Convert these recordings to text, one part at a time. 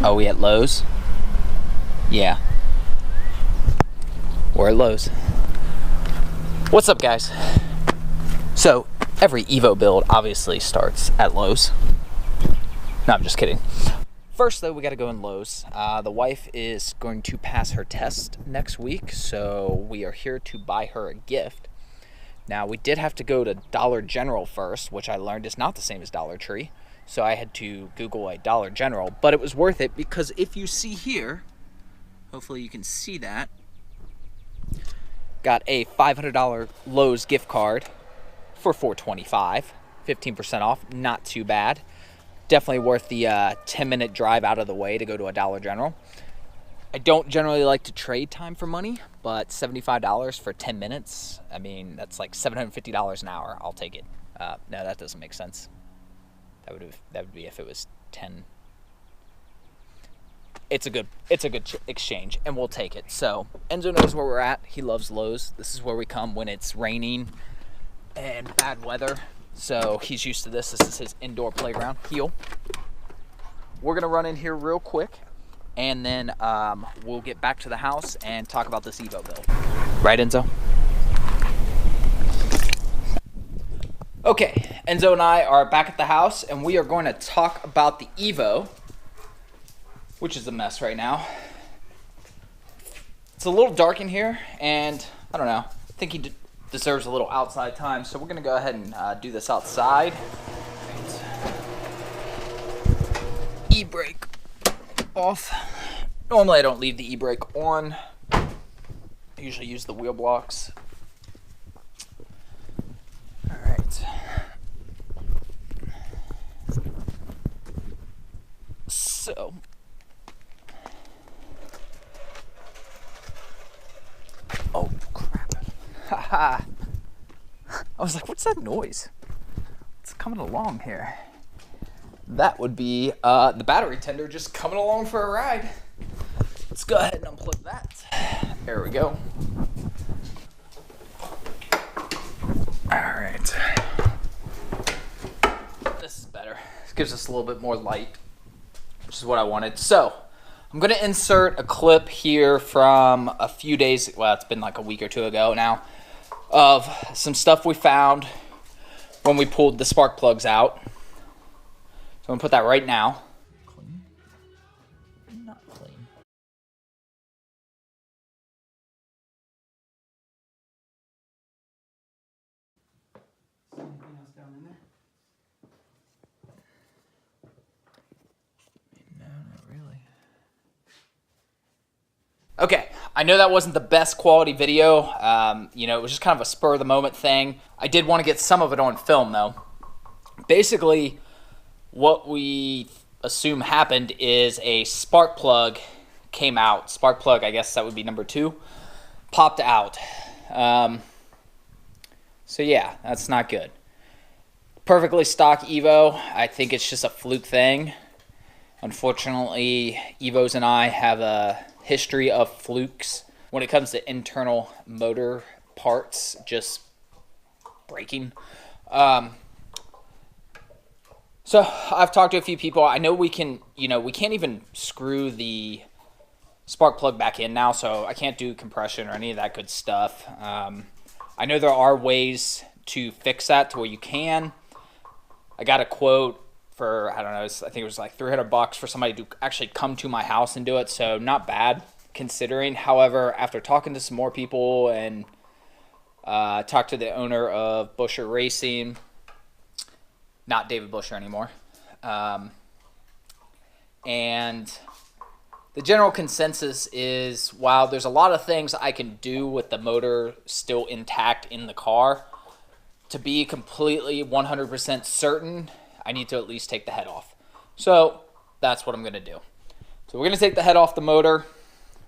Are we at Lowe's? Yeah. We're at Lowe's. What's up, guys? So, every Evo build obviously starts at Lowe's. No, I'm just kidding. First, though, we got to go in Lowe's. The wife is going to pass her test next week, so we are here to buy her a gift. Now, we did have to go to Dollar General first, which I learned is not the same as Dollar Tree. So I had to Google a Dollar General, but it was worth it because if you see here, hopefully you can see that, got a $500 Lowe's gift card for $425, 15% off, not too bad. Definitely worth the 10-minute drive out of the way to go to a Dollar General. I don't generally like to trade time for money, but $75 for 10 minutes, I mean, that's like $750 an hour. I'll take it. No, that doesn't make sense. That would be if it was 10. It's a good exchange, and we'll take it. So Enzo knows where we're at. He loves Lowe's. This is where we come when it's raining and bad weather. So he's used to this. This is his indoor playground. Heel. We're gonna run in here real quick, and then we'll get back to the house and talk about this Evo build. Right, Enzo? Okay, Enzo and I are back at the house, and we are going to talk about the Evo, which is a mess right now. It's a little dark in here, and I don't know, I think he deserves a little outside time, so we're going to go ahead and do this outside. E-brake off. Normally I don't leave the e-brake on. I usually use the wheel blocks. So, oh crap. Haha. I was like, what's that noise? It's coming along here. That would be the battery tender just coming along for a ride. Let's go ahead and unplug that. There we go. Alright. This is better. This gives us a little bit more light, which is what I wanted. So, I'm going to insert a clip here from a few days, well, it's been like a week or two ago now, of some stuff we found when we pulled the spark plugs out. So I'm going to put that right now. Clean? Not clean. Anything else down in there? No, not really. Okay, I know that wasn't the best quality video. You know, it was just kind of a spur of the moment thing. I did want to get some of it on film though. Basically, what we assume happened is a spark plug came out. Spark plug, I guess that would be number 2, popped out. So yeah, that's not good. Perfectly stock Evo. I think it's just a fluke thing. Unfortunately, Evos and I have a history of flukes when it comes to internal motor parts just breaking. So I've talked to a few people. I know we can, you know, we can't even screw the spark plug back in now, so I can't do compression or any of that good stuff. I know there are ways to fix that to where you can. I got a quote for, I don't know, I think it was like $300 for somebody to actually come to my house and do it, so not bad considering. However, after talking to some more people and talked to the owner of Busher Racing, not David Busher anymore, and the general consensus is, while there's a lot of things I can do with the motor still intact in the car, to be completely 100% certain, I need to at least take the head off. So that's what I'm going to do. So we're going to take the head off the motor.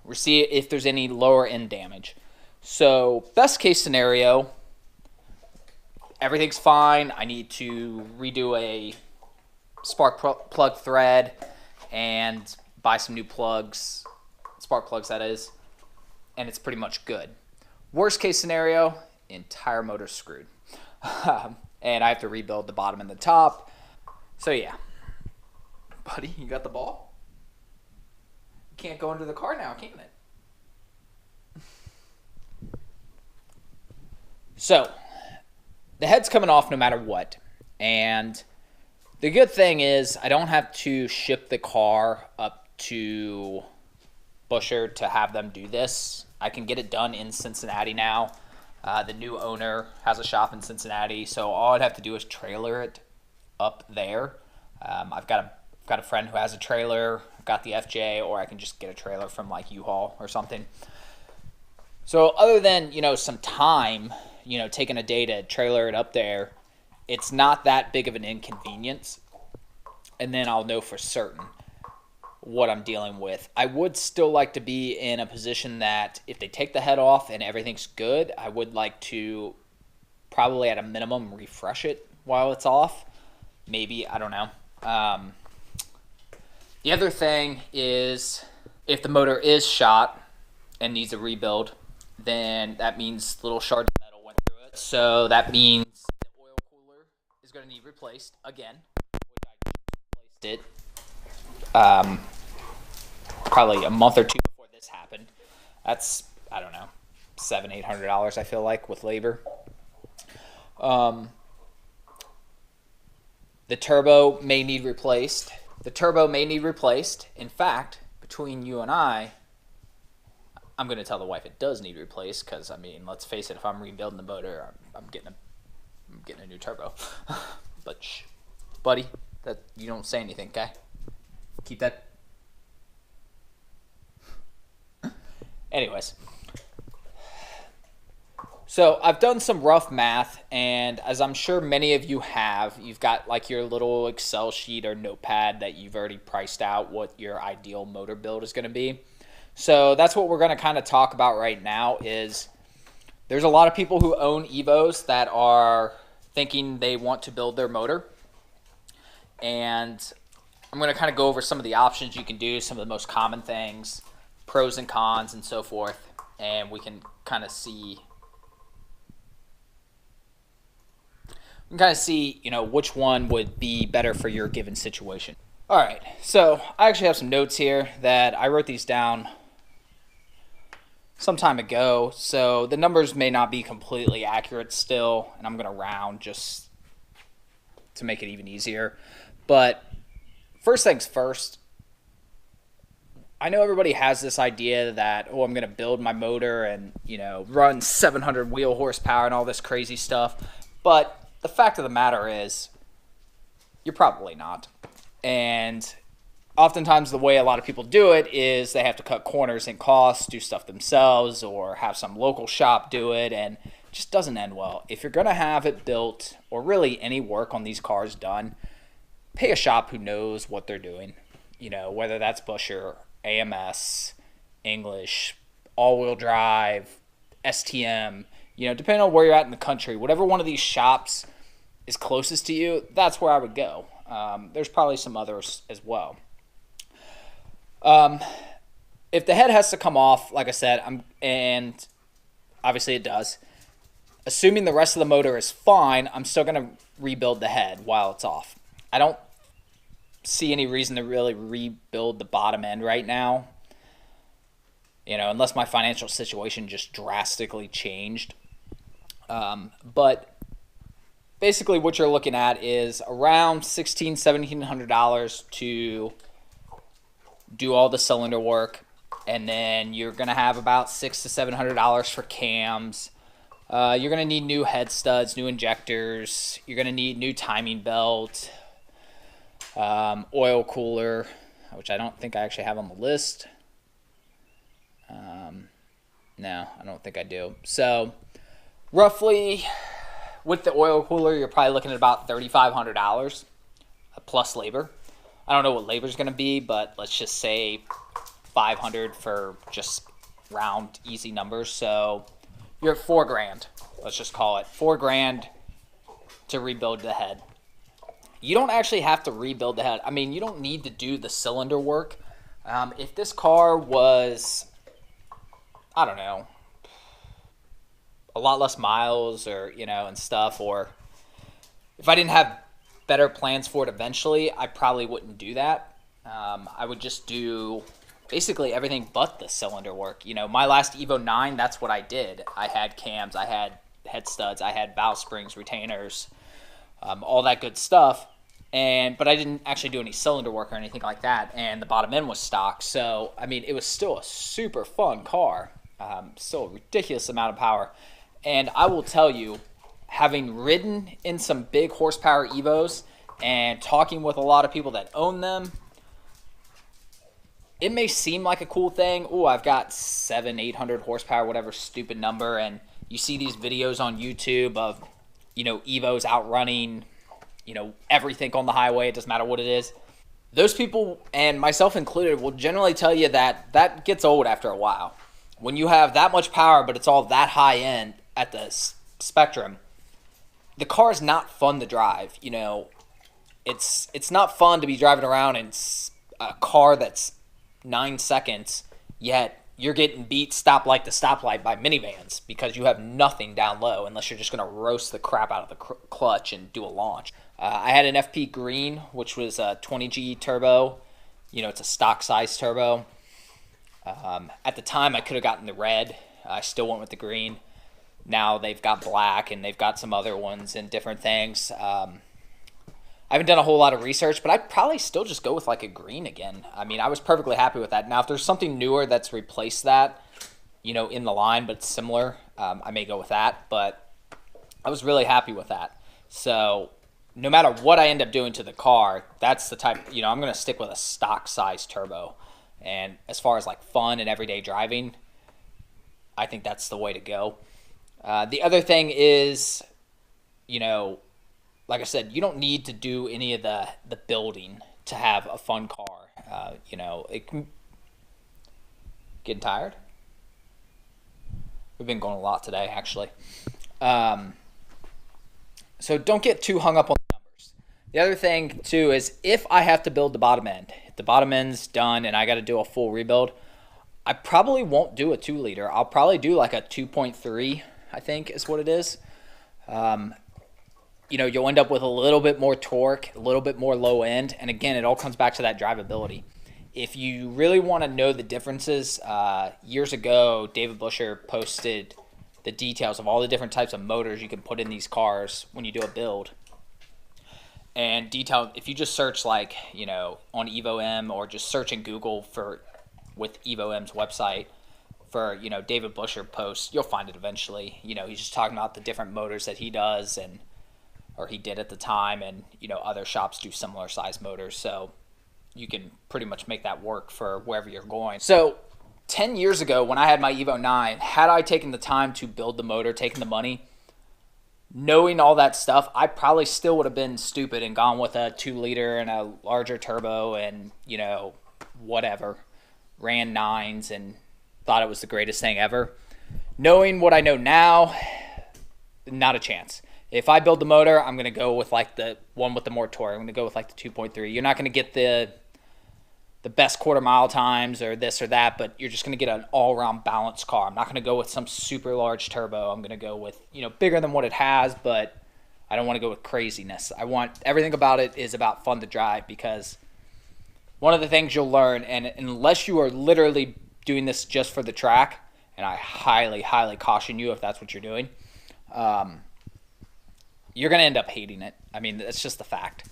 We'll see if there's any lower end damage. So best case scenario, everything's fine. I need to redo a spark plug thread and buy some new plugs, spark plugs that is, and it's pretty much good. Worst case scenario, entire motor's screwed. And I have to rebuild the bottom and the top. So yeah. Buddy, you got the ball? Can't go into the car now, can it? So, the head's coming off no matter what. And the good thing is I don't have to ship the car up to Busher to have them do this. I can get it done in Cincinnati now. The new owner has a shop in Cincinnati, so all I'd have to do is trailer it up there. I've got a friend who has a trailer. I've got the FJ, or I can just get a trailer from like U-Haul or something. So other than, some time, taking a day to trailer it up there, it's not that big of an inconvenience. And then I'll know for certain what I'm dealing with. I would still like to be in a position that if they take the head off and everything's good, I would like to probably at a minimum refresh it while it's off. Maybe, I don't know. The other thing is if the motor is shot and needs a rebuild, then that means little shards of metal went through it. So that means the oil cooler is going to need replaced again, which I just replaced it probably a month or two before this happened. That's, I don't know, $700-800 I feel like with labor. The turbo may need replaced. In fact, between you and I'm going to tell the wife it does need replaced because, let's face it, if I'm rebuilding the motor, I'm getting a new turbo. But shh, buddy, that you don't say anything, okay? Keep that. Anyways. So I've done some rough math, and as I'm sure many of you have, you've got like your little Excel sheet or notepad that you've already priced out what your ideal motor build is going to be. So that's what we're going to kind of talk about right now. Is there's a lot of people who own Evos that are thinking they want to build their motor, and I'm going to kind of go over some of the options you can do, some of the most common things, pros and cons and so forth, and we can kind of see which one would be better for your given situation. All right, so I actually have some notes here that I wrote these down some time ago, so the numbers may not be completely accurate still, and I'm going to round just to make it even easier. But first things first, I know everybody has this idea that, I'm going to build my motor and, run 700 wheel horsepower and all this crazy stuff. But the fact of the matter is, you're probably not. And oftentimes the way a lot of people do it is they have to cut corners in costs, do stuff themselves, or have some local shop do it, and it just doesn't end well. If you're going to have it built, or really any work on these cars done, pay a shop who knows what they're doing. Whether that's Busher, AMS, English, all-wheel drive, STM, depending on where you're at in the country, whatever one of these shops is closest to you, that's where I would go. There's probably some others as well. If the head has to come off, like I said, and obviously it does, assuming the rest of the motor is fine, I'm still going to rebuild the head while it's off. I don't see any reason to really rebuild the bottom end right now, unless my financial situation just drastically changed. But basically what you're looking at is around $1,700 to do all the cylinder work, and then you're going to have about $600 to $700 for cams. You're going to need new head studs, new injectors. You're going to need new timing belt, oil cooler, which I don't think I actually have on the list. No, I don't think I do. So roughly with the oil cooler, you're probably looking at about $3,500 plus labor. I don't know what labor is going to be, but let's just say $500 for just round easy numbers. So you're at $4,000. Let's just call it $4,000 to rebuild the head. You don't actually have to rebuild the head. You don't need to do the cylinder work. If this car was, I don't know, a lot less miles or, and stuff, or if I didn't have better plans for it eventually, I probably wouldn't do that. I would just do basically everything but the cylinder work. You know, my last Evo 9, that's what I did. I had cams, I had head studs, I had valve springs, retainers, all that good stuff. But I didn't actually do any cylinder work or anything like that. And the bottom end was stock. So, I mean, it was still a super fun car. Still a ridiculous amount of power. And I will tell you, having ridden in some big horsepower Evos and talking with a lot of people that own them, it may seem like a cool thing. Oh, I've got 800 horsepower, whatever stupid number. And you see these videos on YouTube of, you know, Evos outrunning, you know, everything on the highway. It doesn't matter what it is. Those people, and myself included, will generally tell you that that gets old after a while. When you have that much power, but it's all that high end at the spectrum, the car is not fun to drive. You know, it's not fun to be driving around in a car that's 9 seconds, yet you're getting beat stoplight to stoplight by minivans because you have nothing down low unless you're just going to roast the crap out of the clutch and do a launch. I had an FP Green, which was a 20G turbo. You know, it's a stock size turbo. At the time, I could have gotten the red. I still went with the green. Now they've got black, and they've got some other ones and different things. I haven't done a whole lot of research, but I'd probably still just go with like a green again. I mean, I was perfectly happy with that. Now, if there's something newer that's replaced that, you know, in the line, but it's similar, I may go with that. But I was really happy with that. So no matter what I end up doing to the car, that's the type, you know, I'm going to stick with a stock size turbo. And as far as like fun and everyday driving, I think that's the way to go. The other thing is, you know, like I said, you don't need to do any of the building to have a fun car. You know, it can... Getting tired? We've been going a lot today, actually. So don't get too hung up on the numbers. The other thing, too, is if I have to build the bottom end, if the bottom end's done and I got to do a full rebuild, I probably won't do a 2-liter. I'll probably do like a 2.3, I think is what it is. You know, you'll end up with a little bit more torque, a little bit more low end. And again, it all comes back to that drivability. If you really want to know the differences, years ago, David Busher posted the details of all the different types of motors you can put in these cars when you do a build. And detail, if you just search like, you know, on Evo M or just search in Google with Evo M's website for, you know, David Busher posts, you'll find it eventually. You know, he's just talking about the different motors that he does or he did at the time, and, you know, other shops do similar size motors, so you can pretty much make that work for wherever you're going. So 10 years ago when I had my Evo 9, had I taken the time to build the motor, taken the money, knowing all that stuff, I probably still would have been stupid and gone with a 2-liter and a larger turbo and, you know, whatever, ran 9s and thought it was the greatest thing ever. Knowing what I know now, not a chance. If I build the motor, I'm going to go with like the one with the more torque. I'm going to go with like the 2.3. You're not going to get the best quarter mile times or this or that, but you're just going to get an all-around balanced car. I'm not going to go with some super large turbo. I'm going to go with, you know, bigger than what it has, but I don't want to go with craziness. I want everything about it is about fun to drive, because one of the things you'll learn, and unless you are literally doing this just for the track, and I highly, highly caution you if that's what you're doing, you're going to end up hating it. I mean, that's just the fact.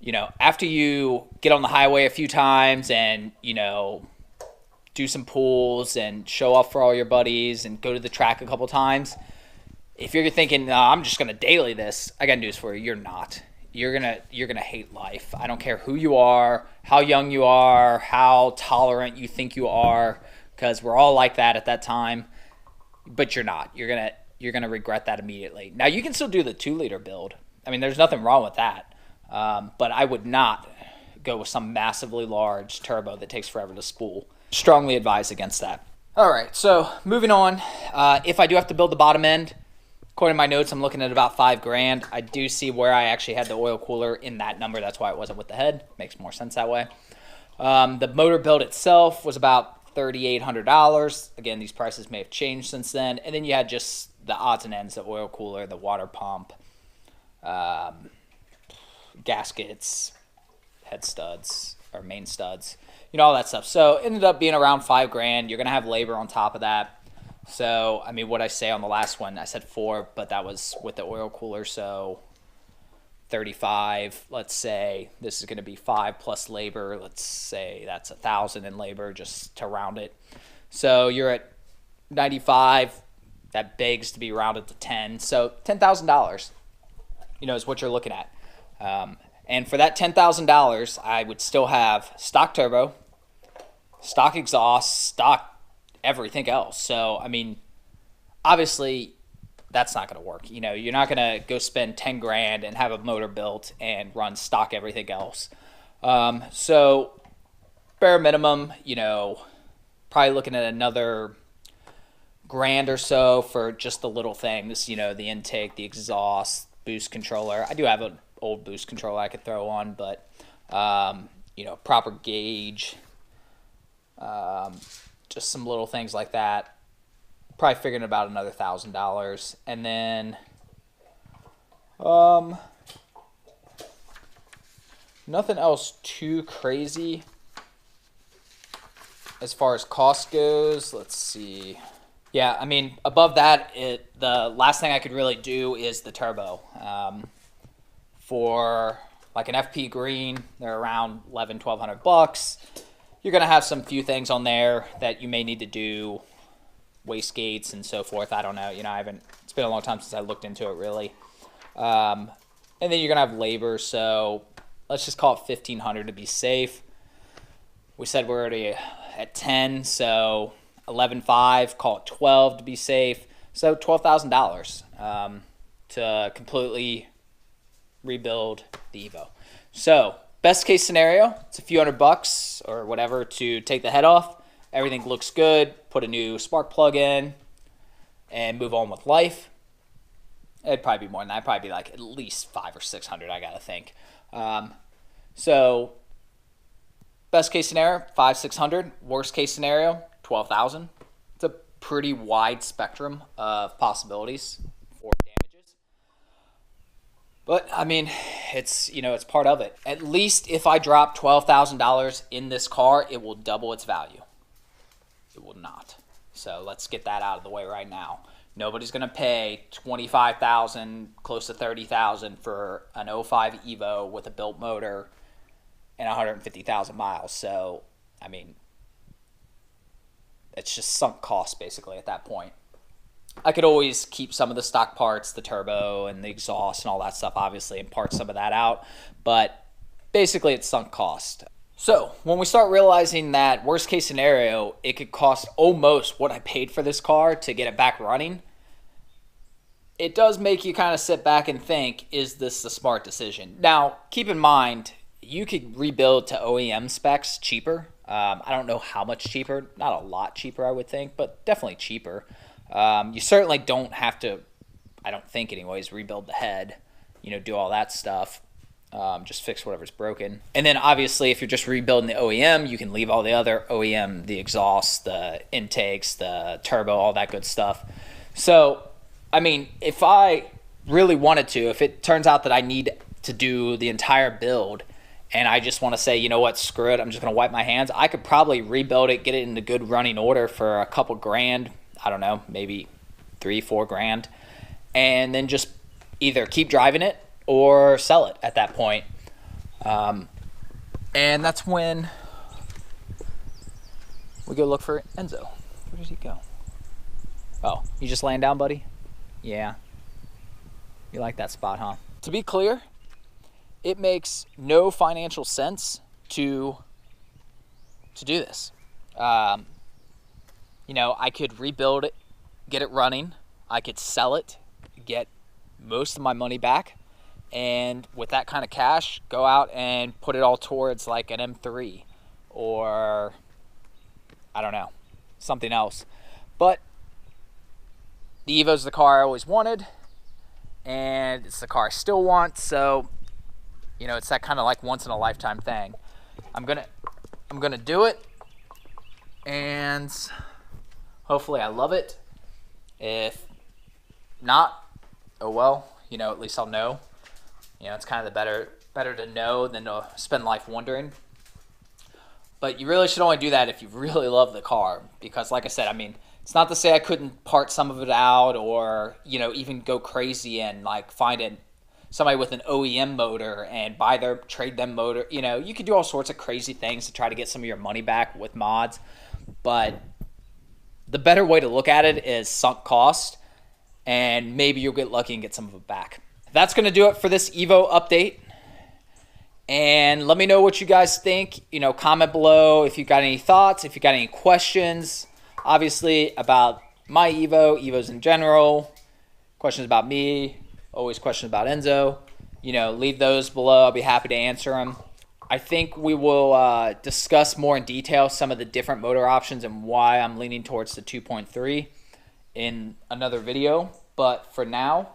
You know, after you get on the highway a few times and, you know, do some pulls and show off for all your buddies and go to the track a couple times, if you're thinking, no, I'm just going to daily this, I got news for you. You're not. You're gonna hate life. I don't care who you are, how young you are, how tolerant you think you are, because we're all like that at that time, but you're not. You're gonna regret that immediately. Now, you can still do the 2-liter build. I mean, there's nothing wrong with that. But I would not go with some massively large turbo that takes forever to spool. Strongly advise against that. All right, so moving on. If I do have to build the bottom end, according to my notes, I'm looking at about $5,000. I do see where I actually had the oil cooler in that number. That's why it wasn't with the head. Makes more sense that way. The motor build itself was about $3,800. Again, these prices may have changed since then. And then you had just the odds and ends, the oil cooler, the water pump, gaskets, head studs, or main studs. all that stuff. So it ended up being around $5,000. You're going to have labor on top of that. So, I mean, what I say on the last one, I said 4, but that was with the oil cooler. So 35, let's say this is going to be 5 plus labor. Let's say that's 1,000 in labor just to round it. So you're at 95. That begs to be rounded to 10. So $10,000, is what you're looking at. And for that $10,000, I would still have stock turbo, stock exhaust, stock everything else. So, I mean, obviously that's not going to work. You're not going to go spend 10 grand and have a motor built and run stock everything else. So bare minimum, probably looking at another grand or so for just the little things, the intake, the exhaust, boost controller. I do have an old boost controller I could throw on, but, proper gauge, just some little things like that. Probably figuring about another $1,000. And then, nothing else too crazy as far as cost goes. Let's see. Yeah, I mean, above that, the last thing I could really do is the turbo. For like an FP Green, they're around $1,100-$1,200. You're going to have some few things on there that you may need to do, wastegates and so forth. I don't know. It's been a long time since I looked into it really. And then you're going to have labor. So let's just call it $1,500 to be safe. We said we're already at 10. So 11.5, call it 12 to be safe. So $12,000 to completely rebuild the Evo. So best case scenario, it's a few $100 or whatever to take the head off. Everything looks good. Put a new spark plug in and move on with life. It'd probably be more than that. It'd probably be like at least $500 or $600, I gotta think. So best case scenario, $500-$600. Worst case scenario, $12,000. It's a pretty wide spectrum of possibilities for damages. But I mean, it's it's part of it. At least if I drop $12,000 in this car, it will double its value. It will not. So let's get that out of the way right now. Nobody's going to pay $25,000, close to $30,000 for an 05 Evo with a built motor and 150,000 miles. So, I mean, it's just sunk cost basically at that point. I could always keep some of the stock parts, the turbo and the exhaust and all that stuff, obviously, and part some of that out. But basically, it's sunk cost. So when we start realizing that worst case scenario, it could cost almost what I paid for this car to get it back running, it does make you kind of sit back and think, is this the smart decision? Now, keep in mind, you could rebuild to OEM specs cheaper. I don't know how much cheaper. Not a lot cheaper, I would think, but definitely cheaper. You certainly don't have to, I don't think anyways, rebuild the head, do all that stuff. Just fix whatever's broken. And then obviously if you're just rebuilding the OEM, you can leave all the other OEM, the exhaust, the intakes, the turbo, all that good stuff. So, I mean, if I really wanted to, if it turns out that I need to do the entire build and I just want to say, you know what, screw it, I'm just going to wipe my hands, I could probably rebuild it, get it in a good running order for a couple grand, I don't know, maybe $3-4 grand, and then just either keep driving it or sell it at that point. And that's when we go look for Enzo. Where did he go? Oh, you just laying down, buddy? Yeah. You like that spot, huh? To be clear, it makes no financial sense to do this. I could rebuild it, get it running. I could sell it, get most of my money back, and with that kind of cash, go out and put it all towards like an M3 or, I don't know, something else. But the Evo's the car I always wanted, and it's the car I still want, so, it's that kind of like once in a lifetime thing. I'm gonna do it, and hopefully I love it. If not, oh well, at least I'll know. It's kind of the better to know than to spend life wondering. But you really should only do that if you really love the car, because like I said, I mean, it's not to say I couldn't part some of it out, or, you know, even go crazy and like find somebody with an OEM motor and trade them motor. You know, you could do all sorts of crazy things to try to get some of your money back with mods. But the better way to look at it is sunk cost, and maybe you'll get lucky and get some of it back. That's going to do it for this Evo update. And let me know what you guys think. You know, comment below if you've got any thoughts, if you've got any questions, obviously, about my Evos in general, questions about me, always questions about Enzo. You know, leave those below. I'll be happy to answer them. I think we will discuss more in detail some of the different motor options and why I'm leaning towards the 2.3 in another video. But for now,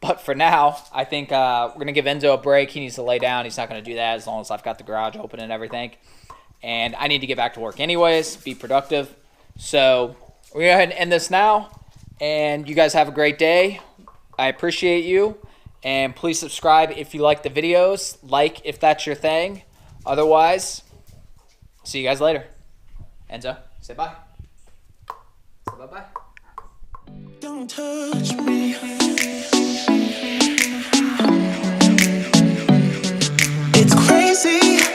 I think we're going to give Enzo a break. He needs to lay down. He's not going to do that as long as I've got the garage open and everything. And I need to get back to work anyways, be productive. So we're going to go ahead and end this now. And you guys have a great day. I appreciate you. And please subscribe if you like the videos. Like if that's your thing. Otherwise, see you guys later. Enzo, say bye. Say bye-bye. Don't touch me. It's crazy.